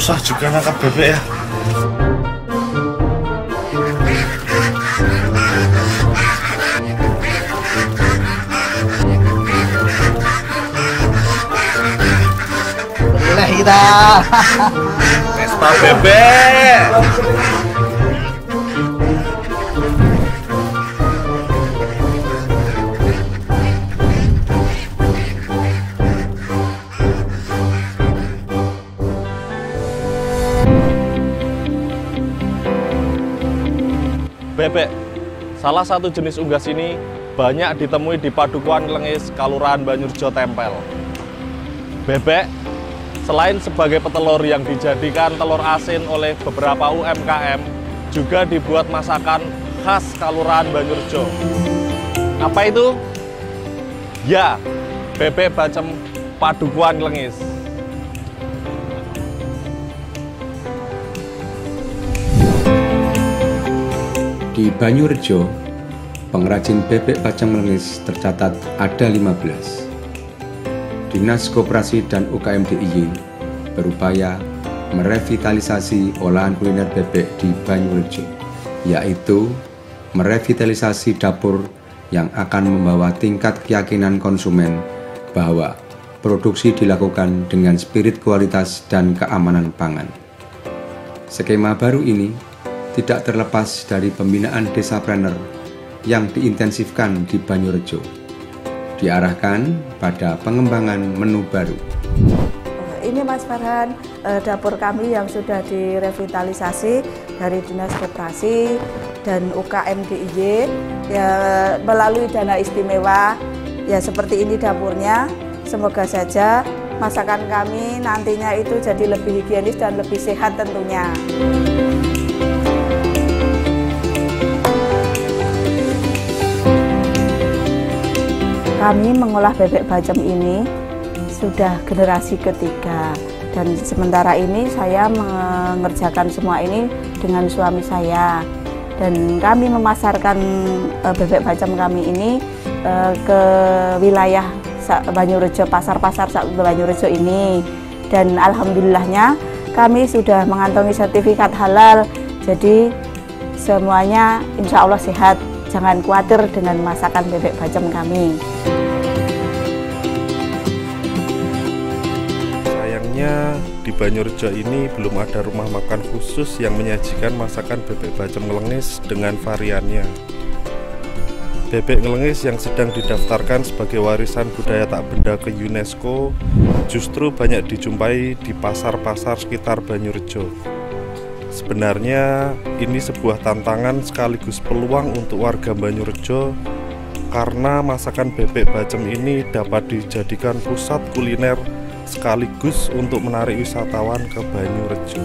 susah juga nangkap bebek ya. Inilah kita. Pesta bebek. Bebek, salah satu jenis unggas ini banyak ditemui di Padukuhan Nglengis, Kalurahan Banyurejo Tempel. Bebek, selain sebagai petelur yang dijadikan telur asin oleh beberapa UMKM, juga dibuat masakan khas Kalurahan Banyurejo. Apa itu? Ya, bebek bacem Padukuhan Nglengis. Di Banyurejo, pengrajin bebek bacem Nglengis tercatat ada 15. Dinas Koperasi dan UKM DIY berupaya merevitalisasi olahan kuliner bebek di Banyurejo, yaitu merevitalisasi dapur yang akan membawa tingkat keyakinan konsumen bahwa produksi dilakukan dengan spirit kualitas dan keamanan pangan. Skema baru ini tidak terlepas dari pembinaan desapreneur yang diintensifkan di Banyurejo, diarahkan pada pengembangan menu baru. Ini Mas Farhan, dapur kami yang sudah direvitalisasi dari Dinas Koperasi dan UKM DIY ya, melalui dana istimewa. Ya seperti ini dapurnya, semoga saja masakan kami nantinya itu jadi lebih higienis dan lebih sehat tentunya. Kami mengolah bebek bacem ini sudah generasi ketiga, dan sementara ini saya mengerjakan semua ini dengan suami saya, dan kami memasarkan bebek bacem kami ini ke wilayah Banyurejo, pasar-pasar Banyurejo ini, dan alhamdulillahnya kami sudah mengantongi sertifikat halal, jadi semuanya insya Allah sehat. Jangan khawatir dengan masakan bebek bacem kami. Sayangnya di Banyurejo ini belum ada rumah makan khusus yang menyajikan masakan bebek bacem Nglengis dengan variannya. Bebek Nglengis yang sedang didaftarkan sebagai warisan budaya tak benda ke UNESCO justru banyak dijumpai di pasar-pasar sekitar Banyurejo. Sebenarnya ini sebuah tantangan sekaligus peluang untuk warga Banyurejo karena masakan bebek bacem ini dapat dijadikan pusat kuliner sekaligus untuk menarik wisatawan ke Banyurejo.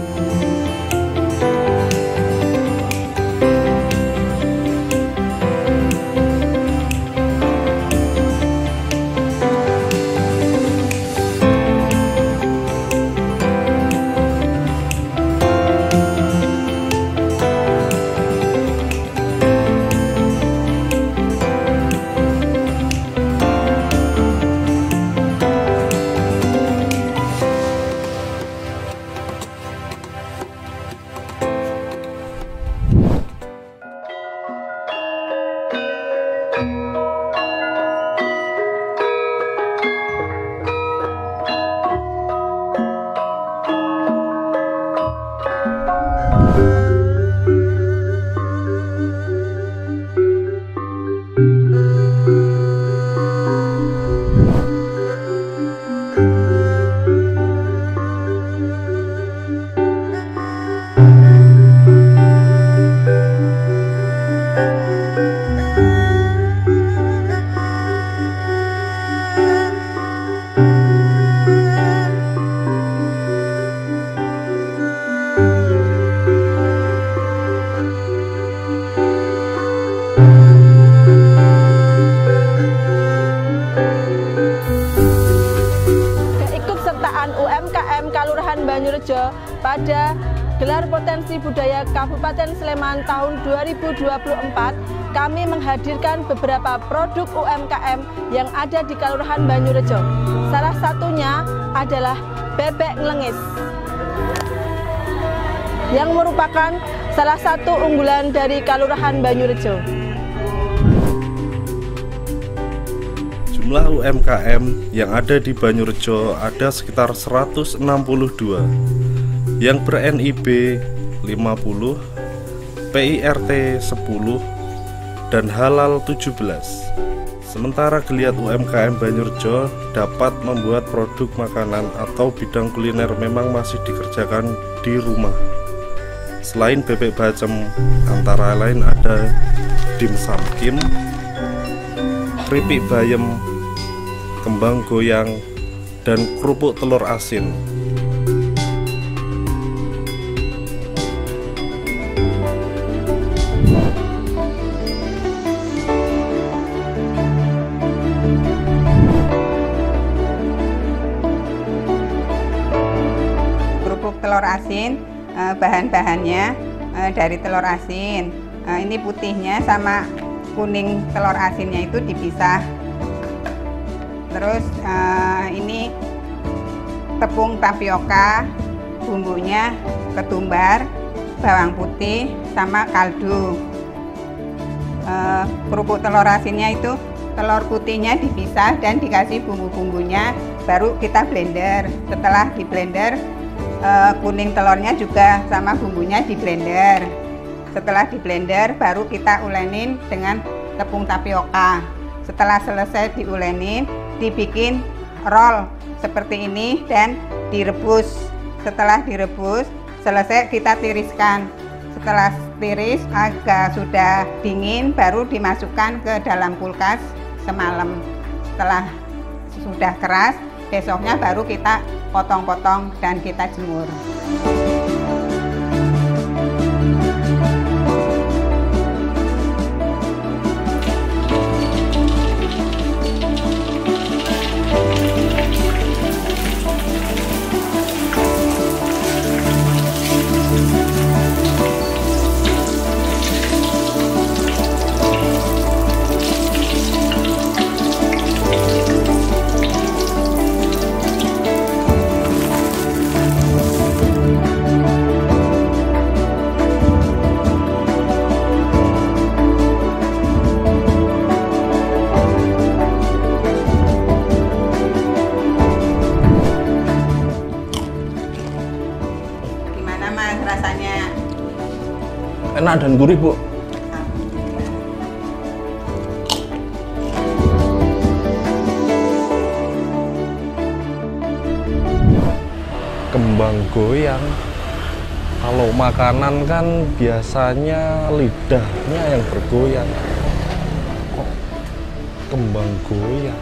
UMKM Kalurahan Banyurejo pada Gelar Potensi Budaya Kabupaten Sleman tahun 2024, kami menghadirkan beberapa produk UMKM yang ada di Kalurahan Banyurejo. Salah satunya adalah bebek Nglengis. yang merupakan salah satu unggulan dari Kelurahan Banyurejo. Jumlah UMKM yang ada di Banyurejo ada sekitar 162 yang ber-NIB 50, PIRT 10, dan halal 17. Sementara geliat UMKM Banyurejo dapat membuat produk makanan atau bidang kuliner memang masih dikerjakan di rumah. Selain bebek bacem, antara lain ada dimsum kim, keripik bayam, kembang goyang, dan kerupuk telur asin. Kerupuk telur asin, bahan-bahannya dari telur asin. Ini putihnya sama kuning telur asinnya itu dipisah. Terus ini tepung tapioka, bumbunya ketumbar, bawang putih, sama kaldu. Kerupuk telur asinnya itu telur putihnya dipisah dan dikasih bumbu-bumbunya, baru kita blender. Setelah di blender, kuning telurnya juga sama bumbunya di blender. Setelah di blender, baru kita ulenin dengan tepung tapioka. Setelah selesai diulenin, dibikin roll seperti ini dan direbus. Setelah direbus, selesai kita tiriskan. Setelah tiris agak sudah dingin, baru dimasukkan ke dalam kulkas semalam. Setelah sudah keras, besoknya baru kita potong-potong dan kita jemur. Rasanya Enak dan gurih, Bu. Kembang goyang. Kalau makanan kan biasanya lidahnya yang bergoyang. Kok kembang goyang?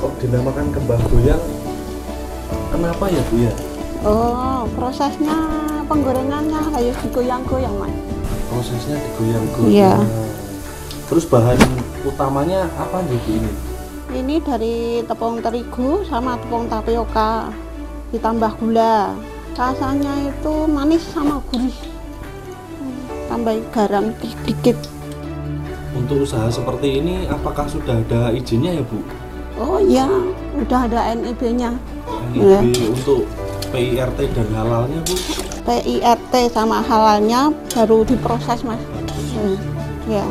Kok dinamakan kembang goyang? Kenapa ya, Bu ya? Oh, prosesnya penggorengannya kayak digoyang-goyang, Mas. Prosesnya digoyang-goyang. Iya. Terus bahan utamanya apa nih, Bu ini? Ini dari tepung terigu sama tepung tapioka, ditambah gula. Rasanya itu manis sama gurih. Tambah garam sedikit. Untuk usaha seperti ini, apakah sudah ada izinnya ya, Bu? Oh iya, udah ada NIB-nya. NIB untuk PIRT dan halalnya, Bu? PIRT sama halalnya baru diproses, Mas. Ya.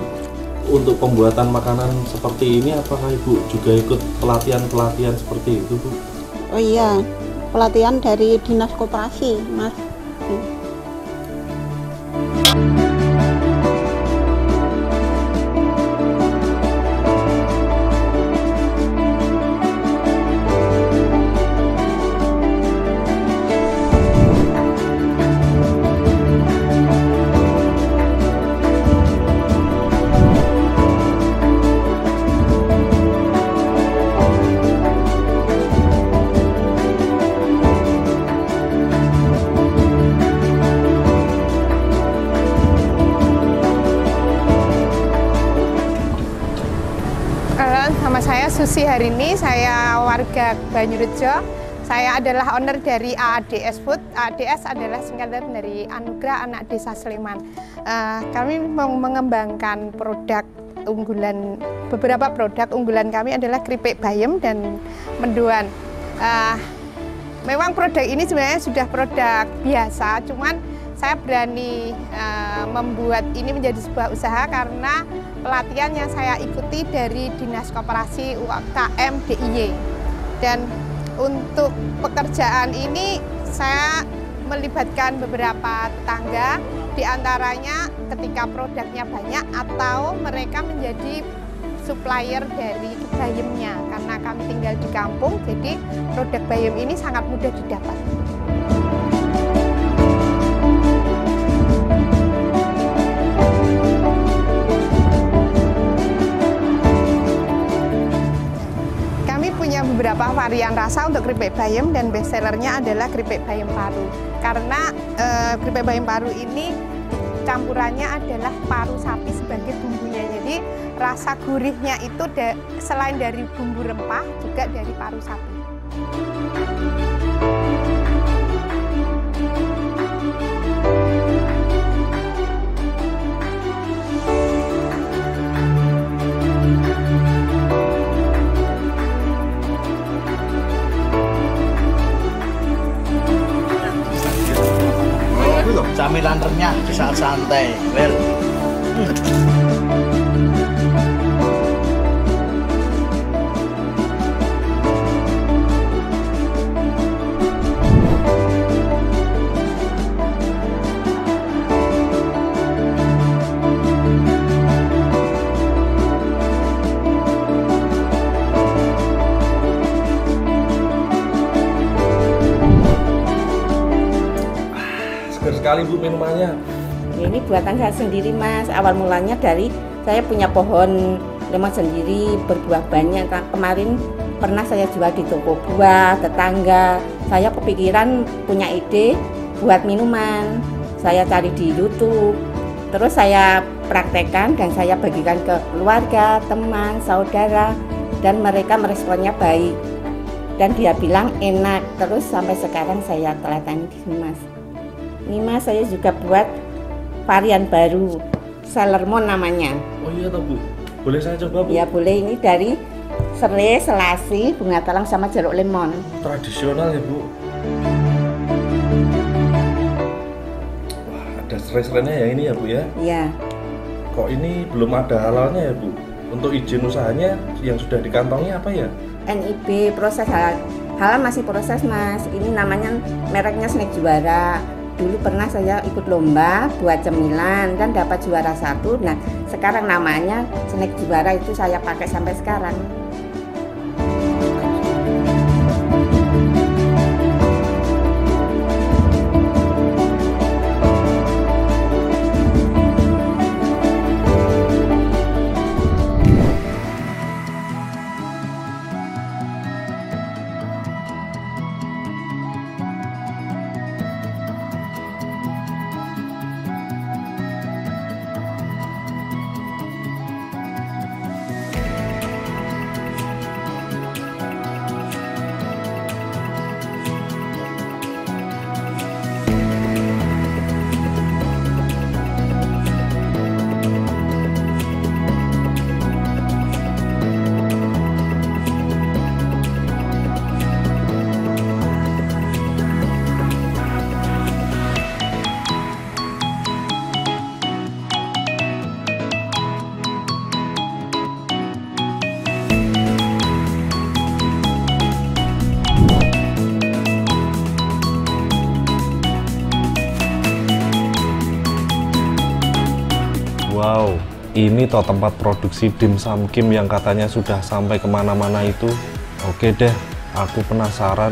Untuk pembuatan makanan seperti ini, apakah Ibu juga ikut pelatihan-pelatihan seperti itu, Bu? Oh iya, pelatihan dari Dinas Koperasi, Mas. Perkenalkan, nama saya Susi Harini, saya warga Banyurejo. Saya adalah owner dari AADS Food. AADS adalah singkatan dari Anugerah Anak Desa Sleman. Kami mau mengembangkan produk unggulan, beberapa produk unggulan kami adalah keripik bayam dan mendoan. Memang produk ini sebenarnya sudah produk biasa, cuman saya berani membuat ini menjadi sebuah usaha karena pelatihan yang saya ikuti dari Dinas Koperasi UKM DIY. Dan untuk pekerjaan ini saya melibatkan beberapa tetangga, diantaranya ketika produknya banyak atau mereka menjadi supplier dari bayamnya. Karena kami tinggal di kampung, jadi produk bayam ini sangat mudah didapat. Punya beberapa varian rasa untuk keripik bayam dan best sellernya adalah keripik bayam paru. Karena keripik bayam paru ini campurannya adalah paru sapi sebagai bumbunya. Jadi rasa gurihnya itu selain dari bumbu rempah juga dari paru sapi. Camilan renyah di saat santai. Well. Sekali Bu minumannya. Ini buatan saya sendiri Mas. Awal mulanya dari saya punya pohon lemon sendiri berbuah banyak. Kemarin pernah saya jual di toko buah tetangga. Saya kepikiran punya ide buat minuman. Saya cari di YouTube. Terus saya praktekkan dan saya bagikan ke keluarga, teman, saudara, dan mereka meresponnya baik. Dan dia bilang enak. Terus sampai sekarang saya teladani di sini Mas. Ini Mas, saya juga buat varian baru, Salermon namanya. Oh iya toh Bu, boleh saya coba Bu? Ya boleh, ini dari serai, selasi, bunga telang sama jeruk lemon. Tradisional ya Bu. Wah, ada serai-serainya ya ini ya Bu ya? Iya. Kok ini belum ada halalnya ya Bu? Untuk izin usahanya yang sudah dikantongi apa ya? NIB, proses halal masih proses Mas. Ini namanya mereknya Snack Juara. Dulu pernah saya ikut lomba buat cemilan dan dapat juara 1. Nah sekarang namanya Snack Juara, itu saya pakai sampai sekarang. Wow, ini toh tempat produksi dimsum Kim yang katanya sudah sampai kemana-mana itu. Oke deh, aku penasaran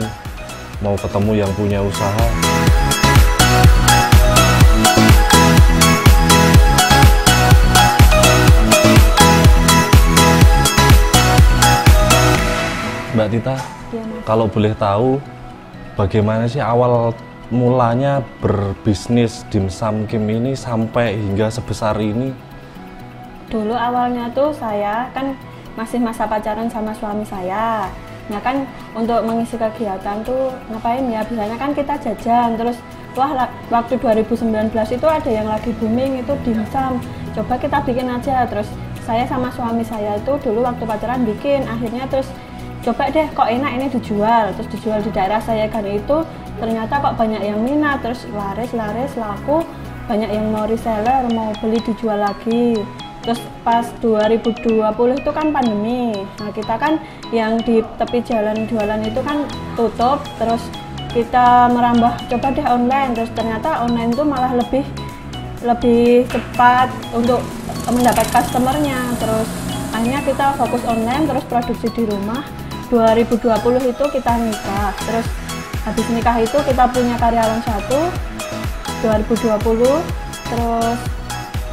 mau ketemu yang punya usaha. Mbak Tita, Ya, kalau boleh tahu bagaimana sih awal mulanya berbisnis dimsum Kim ini sampai hingga sebesar ini? Dulu awalnya tuh saya kan masih masa pacaran sama suami saya. Nah kan untuk mengisi kegiatan tuh ngapain ya, biasanya kan kita jajan, terus wah waktu 2019 itu ada yang lagi booming itu dimsum, coba kita bikin aja. Terus saya sama suami saya itu dulu waktu pacaran bikin, akhirnya terus coba deh kok enak ini dijual, terus dijual di daerah saya kan itu ternyata kok banyak yang minat, terus laris laku, banyak yang mau reseller, mau beli dijual lagi. Terus pas 2020 itu kan pandemi, nah kita kan yang di tepi jalan jualan itu kan tutup, terus kita merambah coba deh online, terus ternyata online itu malah lebih cepat untuk mendapat customernya. Terus akhirnya kita fokus online, terus produksi di rumah. 2020 itu kita nikah, terus habis nikah itu kita punya karyawan 1 2020, terus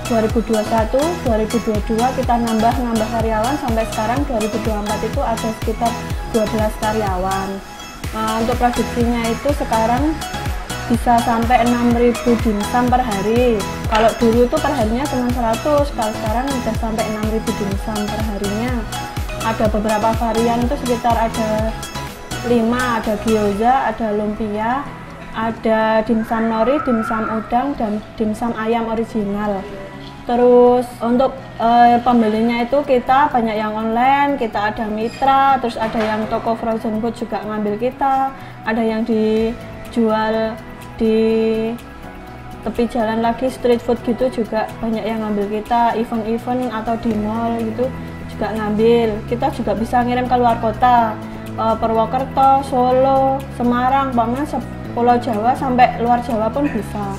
2021, 2022 kita nambah karyawan sampai sekarang 2024 itu ada sekitar 12 karyawan. Untuk produksinya itu sekarang bisa sampai 6.000 dimsum per hari. Kalau dulu itu per harinya cuma 100, kalau sekarang udah sampai 6.000 dimsum per harinya. Ada beberapa varian itu sekitar ada 5, ada gyoza, ada lumpia, ada dimsum nori, dimsum udang, dan dimsum ayam original. Terus untuk pembelinya itu kita banyak yang online, kita ada mitra, terus ada yang toko frozen food juga ngambil kita, ada yang dijual di tepi jalan lagi street food gitu juga banyak yang ngambil kita, event-event atau di mall gitu juga ngambil. Kita juga bisa ngirim ke luar kota, Purwokerto, Solo, Semarang, pokoknya Pulau Jawa sampai luar Jawa pun bisa.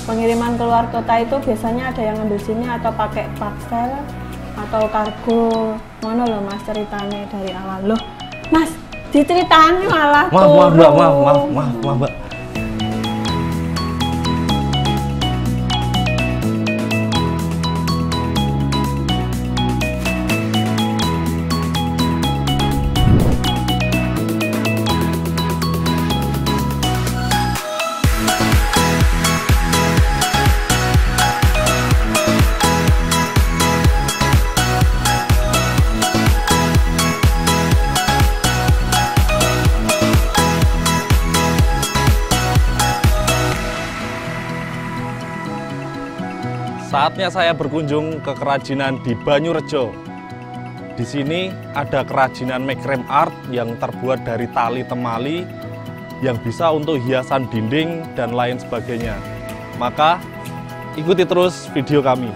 Pengiriman keluar kota itu biasanya ada yang ngambil sini atau pakai parcel atau kargo. Ngono loh Mas ceritanya dari awal. Loh Mas, diceritani malah turun. Maaf Mbak. Saatnya saya berkunjung ke kerajinan di Banyurejo. Di sini ada kerajinan makrame art yang terbuat dari tali temali yang bisa untuk hiasan dinding dan lain sebagainya. Maka ikuti terus video kami.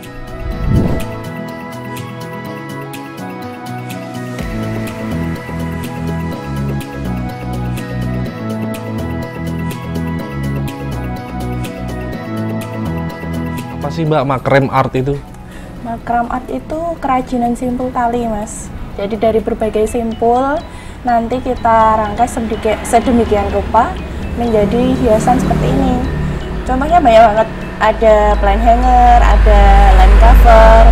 Apa sih Mbak makrame art itu? Makrame art itu kerajinan simpul tali Mas. Jadi dari berbagai simpul nanti kita rangkai sedemikian rupa menjadi hiasan seperti ini. Contohnya banyak banget, ada plain hanger, ada line cover,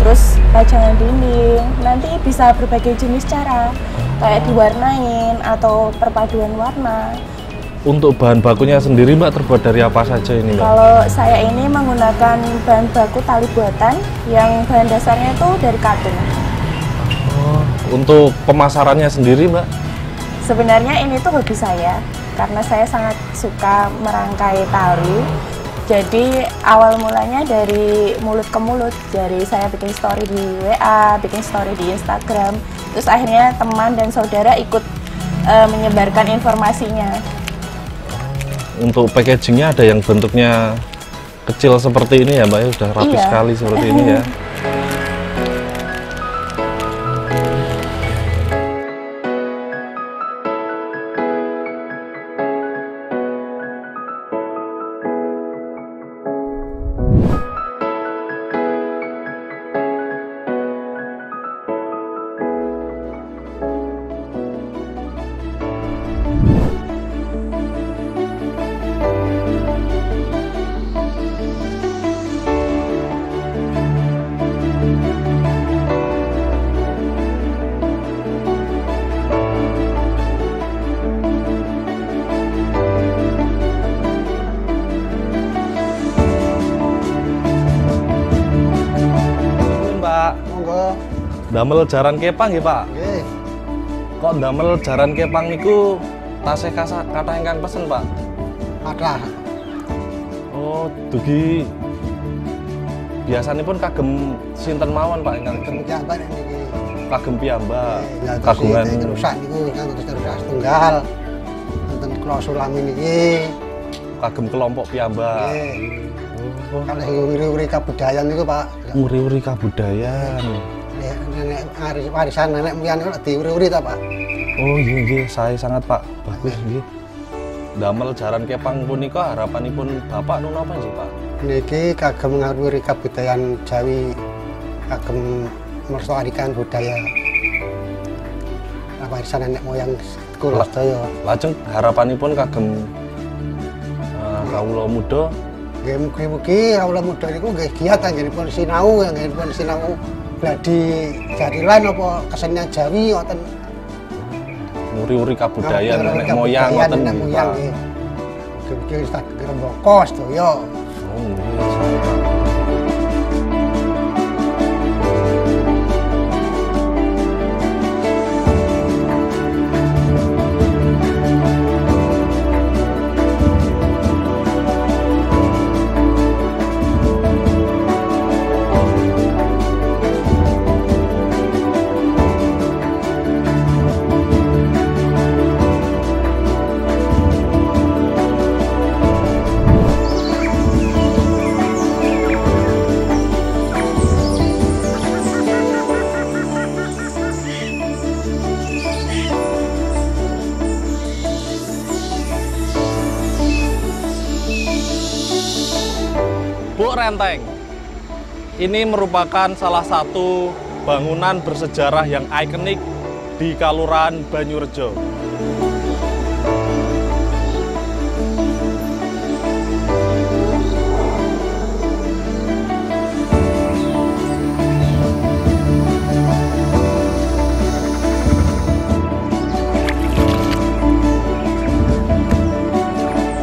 terus pajangan dinding. Nanti bisa berbagai jenis cara, kayak diwarnain atau perpaduan warna. Untuk bahan bakunya sendiri Mbak terbuat dari apa saja ini Mbak? Kalau saya ini menggunakan bahan baku tali buatan yang bahan dasarnya itu dari katun. Oh, untuk pemasarannya sendiri Mbak? Sebenarnya ini tuh hobi saya, karena saya sangat suka merangkai tali. Jadi awal mulanya dari mulut ke mulut, dari saya bikin story di WA, bikin story di Instagram, terus akhirnya teman dan saudara ikut menyebarkan informasinya. Untuk packagingnya ada yang bentuknya kecil seperti ini ya Mbak ya, sudah rapi sekali seperti ini ya. Damel jaran kepang nggih, Pak? Nggih. Kok damel jaran kepang niku tasih kata ingkang pesen, Pak? Ada. Oh, dugi biasanipun kagem sinten mawon, Pak, ingkang Piyambak niki. kagem piyambak. Kagungan rusak niku ingkang rusak tunggal. Wonten kula sulami niki. Kagem kelompok piyambak. Oh. Kalih uri-uri kabudayan niku, Pak. Uri-uri kabudayan. Nenek warisan nenek moyang niku diuri-uri ta, Pak? Oh, nggih, saya sangat, Pak. Bagus nggih. Damel jaran kepang punika harapanipun Bapak nun apa sih, Pak? Niki kagem ngaruri kabudayan Jawi, kagem melestarikan budaya warisan nenek moyang kula sedaya. Lajeng harapanipun kagem kawula muda. Nggih mugi-mugi kawula muda niku nggih giat anggenipun sinau, anggenipun sinau gladi jarilan apa kesenian Jawi wonten uri-uri kabudayan nenek moyang ngoten nggih, Pak. Mugi-mugi sak grembaka sedaya. Oh, nggih. Bu Renteng, ini merupakan salah satu bangunan bersejarah yang ikonik di Kalurahan Banyurejo.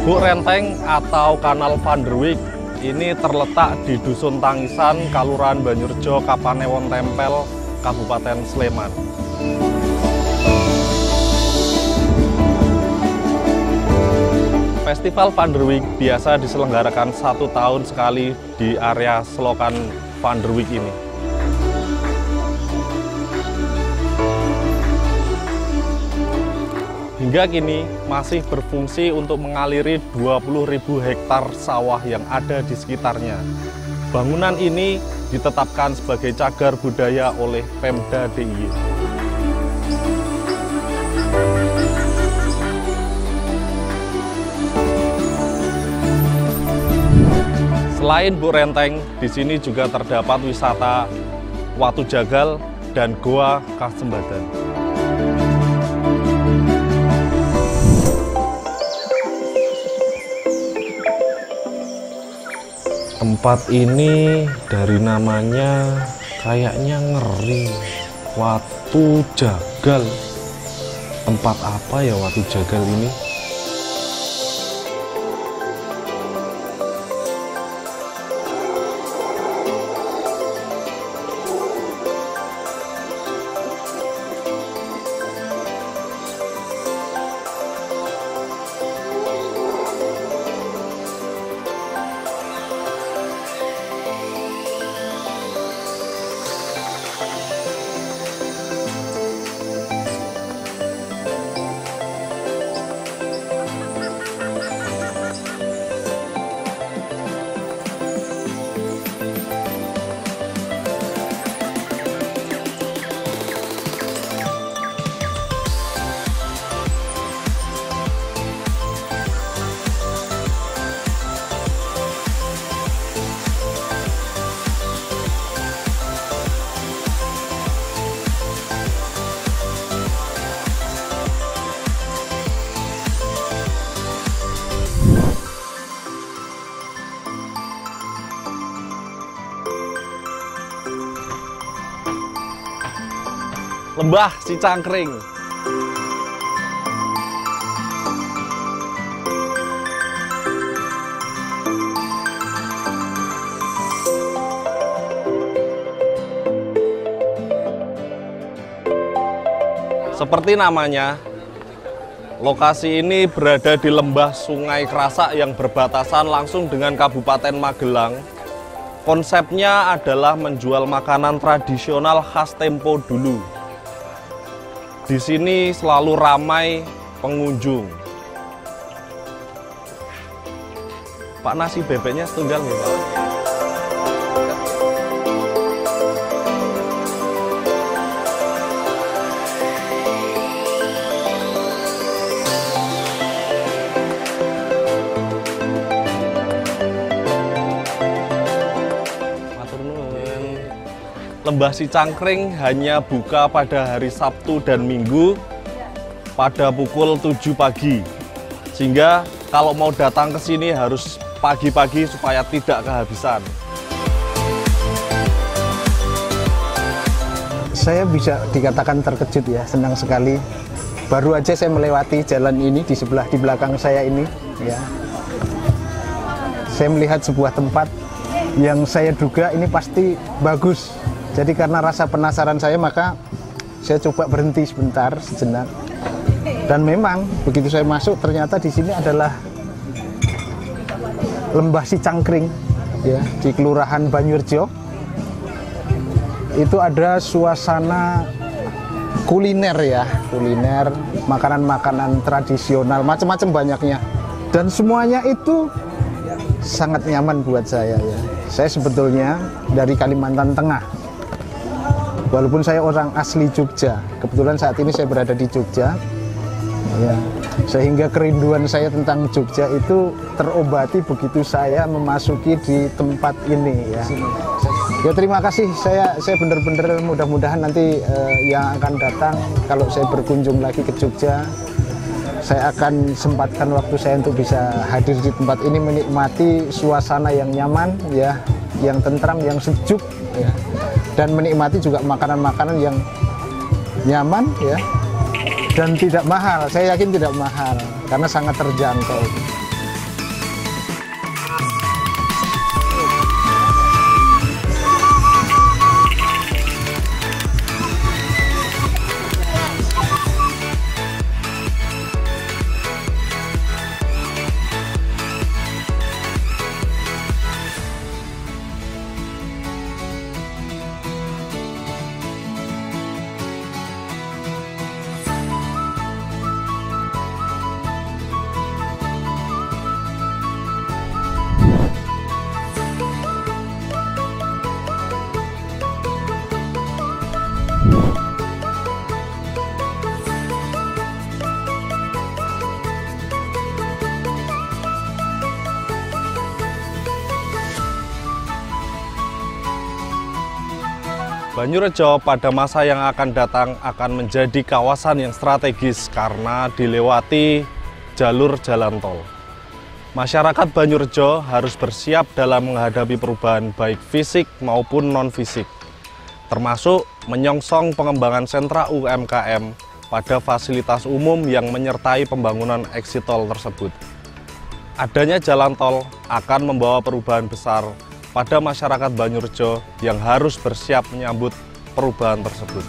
Bu Renteng atau Kanal Van der Wijk ini terletak di Dusun Tangisan, Kalurahan Banyurejo, Kapanewon Tempel, Kabupaten Sleman. Festival Van der Wijk biasa diselenggarakan 1 tahun sekali di area selokan Van der Wijk ini. Hingga kini masih berfungsi untuk mengaliri 20.000 hektar sawah yang ada di sekitarnya. Bangunan ini ditetapkan sebagai cagar budaya oleh Pemda DIY. Selain Bu Renteng, di sini juga terdapat wisata Watu Jagal dan Goa Kasembadan. Tempat ini dari namanya kayaknya ngeri. Watu Jagal. Tempat apa ya Watu Jagal ini? Lembah Cicangkring. Seperti namanya, lokasi ini berada di lembah Sungai Krasak yang berbatasan langsung dengan Kabupaten Magelang. Konsepnya adalah menjual makanan tradisional khas tempo dulu. Di sini selalu ramai pengunjung. Pak, nasi bebeknya setunggal ya, Pak? Lembah Cicangkring hanya buka pada hari Sabtu dan Minggu pada pukul 7 pagi. Sehingga kalau mau datang ke sini harus pagi-pagi supaya tidak kehabisan. Saya bisa dikatakan terkejut ya, senang sekali. Baru aja saya melewati jalan ini di belakang saya ini ya. Saya melihat sebuah tempat yang saya duga ini pasti bagus. Jadi karena rasa penasaran saya, maka saya coba berhenti sejenak. Dan memang begitu saya masuk, ternyata di sini adalah Lembah Cicangkring, ya, di Kelurahan Banyurejo. Itu ada suasana kuliner ya, kuliner, makanan-makanan tradisional, macam-macam banyaknya. Dan semuanya itu sangat nyaman buat saya ya. Saya sebetulnya dari Kalimantan Tengah. Walaupun saya orang asli Jogja, kebetulan saat ini saya berada di Jogja, ya, sehingga kerinduan saya tentang Jogja itu terobati begitu saya memasuki di tempat ini ya. Ya terima kasih, saya benar-benar mudah-mudahan nanti yang akan datang kalau saya berkunjung lagi ke Jogja, saya akan sempatkan waktu saya untuk bisa hadir di tempat ini, menikmati suasana yang nyaman ya, yang tentram, yang sejuk ya. Dan menikmati juga makanan-makanan yang nyaman ya, dan tidak mahal. Saya yakin tidak mahal karena sangat terjangkau. Banyurejo pada masa yang akan datang akan menjadi kawasan yang strategis karena dilewati jalur jalan tol. Masyarakat Banyurejo harus bersiap dalam menghadapi perubahan baik fisik maupun non-fisik, termasuk menyongsong pengembangan sentra UMKM pada fasilitas umum yang menyertai pembangunan exit tol tersebut. Adanya jalan tol akan membawa perubahan besar pada masyarakat Banyurejo yang harus bersiap menyambut perubahan tersebut.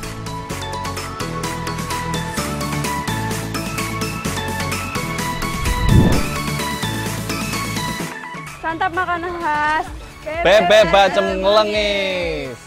Santap makanan khas Bebek Bacem Ngelengis.